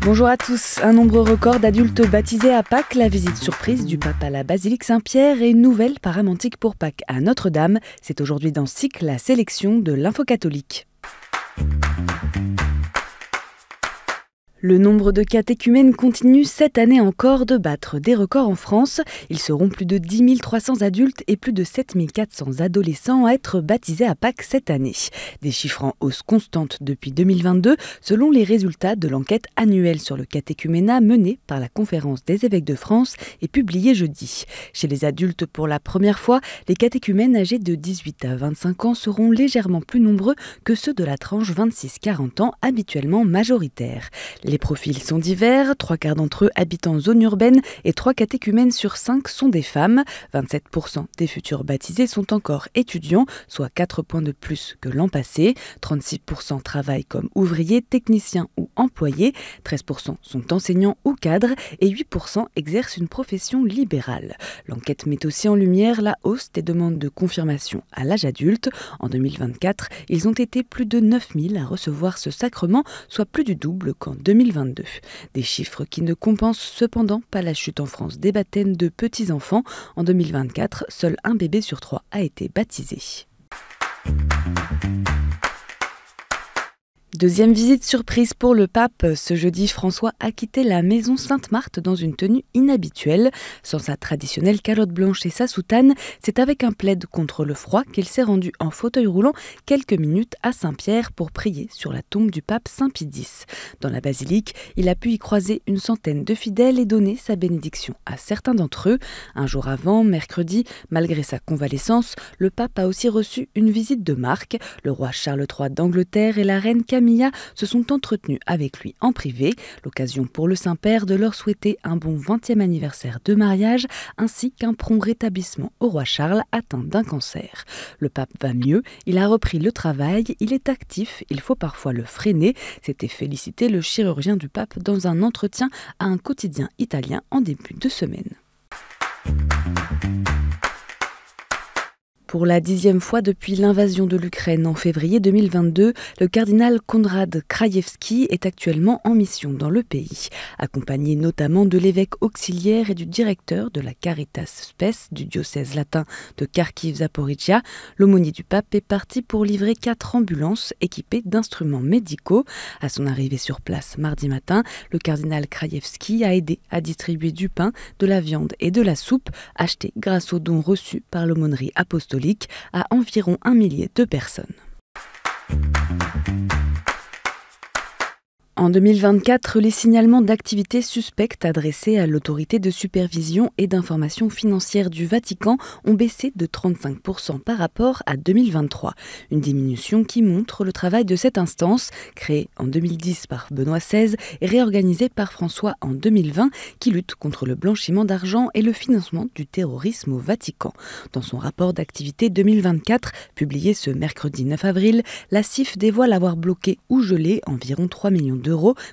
Bonjour à tous. Un nombre record d'adultes baptisés à Pâques, la visite surprise du pape à la basilique Saint-Pierre et une nouvelle paramantique pour Pâques à Notre-Dame. C'est aujourd'hui dans SIC la sélection de l'info catholique. Le nombre de catéchumènes continue cette année encore de battre des records en France. Ils seront plus de 10 300 adultes et plus de 7 400 adolescents à être baptisés à Pâques cette année. Des chiffres en hausse constante depuis 2022, selon les résultats de l'enquête annuelle sur le catéchuménat menée par la Conférence des évêques de France et publiée jeudi. Chez les adultes, pour la première fois, les catéchumènes âgés de 18 à 25 ans seront légèrement plus nombreux que ceux de la tranche 26-40 ans, habituellement majoritaire. Les profils sont divers, 3/4 d'entre eux habitent en zone urbaine et 3 catéchumènes sur 5 sont des femmes. 27% des futurs baptisés sont encore étudiants, soit 4 points de plus que l'an passé. 36% travaillent comme ouvriers, techniciens ou employés. 13% sont enseignants ou cadres et 8% exercent une profession libérale. L'enquête met aussi en lumière la hausse des demandes de confirmation à l'âge adulte. En 2024, ils ont été plus de 9 000 à recevoir ce sacrement, soit plus du double qu'en 2022. Des chiffres qui ne compensent cependant pas la chute en France des baptêmes de petits-enfants. En 2024, seul un bébé sur 3 a été baptisé. Deuxième visite surprise pour le pape. Ce jeudi, François a quitté la maison Sainte-Marthe dans une tenue inhabituelle. Sans sa traditionnelle calotte blanche et sa soutane, c'est avec un plaid contre le froid qu'il s'est rendu en fauteuil roulant quelques minutes à Saint-Pierre pour prier sur la tombe du pape Saint Pie X. Dans la basilique, il a pu y croiser une centaine de fidèles et donner sa bénédiction à certains d'entre eux. Un jour avant, mercredi, malgré sa convalescence, le pape a aussi reçu une visite de marque. Le roi Charles III d'Angleterre et la reine Camilla se sont entretenus avec lui en privé, l'occasion pour le Saint-Père de leur souhaiter un bon 20e anniversaire de mariage ainsi qu'un prompt rétablissement au roi Charles atteint d'un cancer. Le pape va mieux, il a repris le travail, il est actif, il faut parfois le freiner, s'était félicité le chirurgien du pape dans un entretien à un quotidien italien en début de semaine. Pour la 10e fois depuis l'invasion de l'Ukraine en février 2022, le cardinal Konrad Krajewski est actuellement en mission dans le pays. Accompagné notamment de l'évêque auxiliaire et du directeur de la Caritas Spes du diocèse latin de Kharkiv-Zaporizhia, l'aumônier du pape est parti pour livrer 4 ambulances équipées d'instruments médicaux. À son arrivée sur place mardi matin, le cardinal Krajewski a aidé à distribuer du pain, de la viande et de la soupe, achetés grâce aux dons reçus par l'aumônerie apostolique à environ 1 millier de personnes. En 2024, les signalements d'activités suspectes adressés à l'autorité de supervision et d'information financière du Vatican ont baissé de 35% par rapport à 2023. Une diminution qui montre le travail de cette instance, créée en 2010 par Benoît XVI et réorganisée par François en 2020, qui lutte contre le blanchiment d'argent et le financement du terrorisme au Vatican. Dans son rapport d'activité 2024, publié ce mercredi 9 avril, la CIF dévoile avoir bloqué ou gelé environ 3 millions d'euros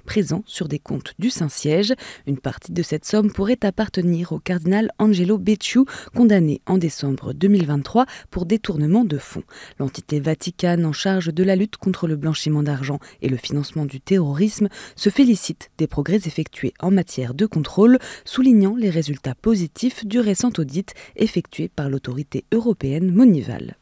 présents sur des comptes du Saint-Siège. Une partie de cette somme pourrait appartenir au cardinal Angelo Becciu, condamné en décembre 2023 pour détournement de fonds. L'entité vaticane en charge de la lutte contre le blanchiment d'argent et le financement du terrorisme se félicite des progrès effectués en matière de contrôle, soulignant les résultats positifs du récent audit effectué par l'autorité européenne Monival.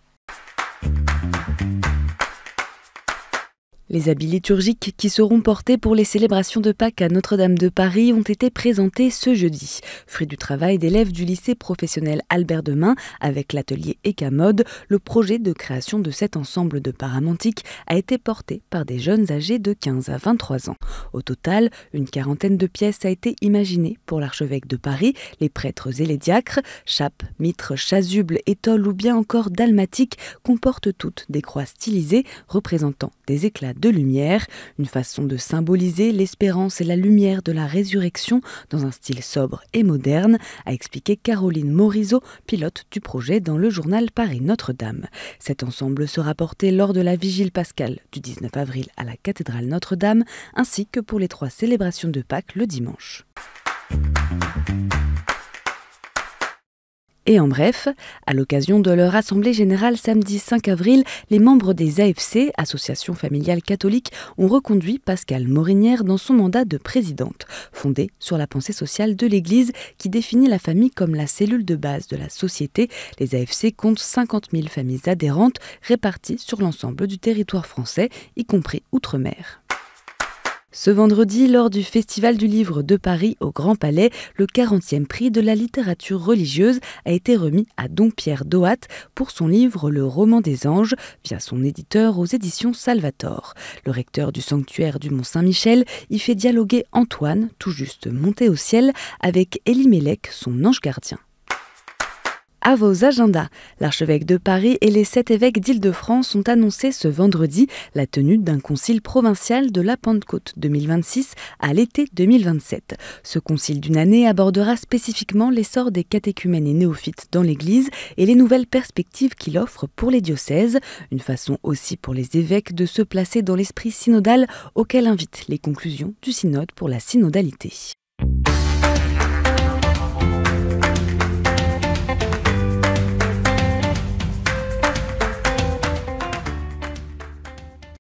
Les habits liturgiques qui seront portés pour les célébrations de Pâques à Notre-Dame de Paris ont été présentés ce jeudi. Fruit du travail d'élèves du lycée professionnel Albert Demain avec l'atelier Ecamode, le projet de création de cet ensemble de paramantiques a été porté par des jeunes âgés de 15 à 23 ans. Au total, une quarantaine de pièces a été imaginée pour l'archevêque de Paris, les prêtres et les diacres. Chapes, mitres, chasubles, étoles ou bien encore dalmatiques comportent toutes des croix stylisées représentant des éclats de lumière, une façon de symboliser l'espérance et la lumière de la résurrection dans un style sobre et moderne, a expliqué Caroline Morizot, pilote du projet dans le journal Paris Notre-Dame. Cet ensemble sera porté lors de la vigile pascale du 19 avril à la cathédrale Notre-Dame, ainsi que pour les 3 célébrations de Pâques le dimanche. Et en bref, à l'occasion de leur assemblée générale samedi 5 avril, les membres des AFC, Association familiale catholique, ont reconduit Pascale Morinière dans son mandat de présidente, fondée sur la pensée sociale de l'Église qui définit la famille comme la cellule de base de la société. Les AFC comptent 50 000 familles adhérentes réparties sur l'ensemble du territoire français, y compris outre-mer. Ce vendredi, lors du Festival du Livre de Paris au Grand Palais, le 40e prix de la littérature religieuse a été remis à Dompierre Doat pour son livre Le Roman des Anges, via son éditeur aux éditions Salvator. Le recteur du sanctuaire du Mont-Saint-Michel y fait dialoguer Antoine, tout juste monté au ciel, avec Elimelech, son ange gardien. À vos agendas, l'archevêque de Paris et les 7 évêques d'Île-de-France ont annoncé ce vendredi la tenue d'un concile provincial de la Pentecôte 2026 à l'été 2027. Ce concile d'une année abordera spécifiquement l'essor des catéchumènes et néophytes dans l'Église et les nouvelles perspectives qu'il offre pour les diocèses, une façon aussi pour les évêques de se placer dans l'esprit synodal auquel invitent les conclusions du synode pour la synodalité.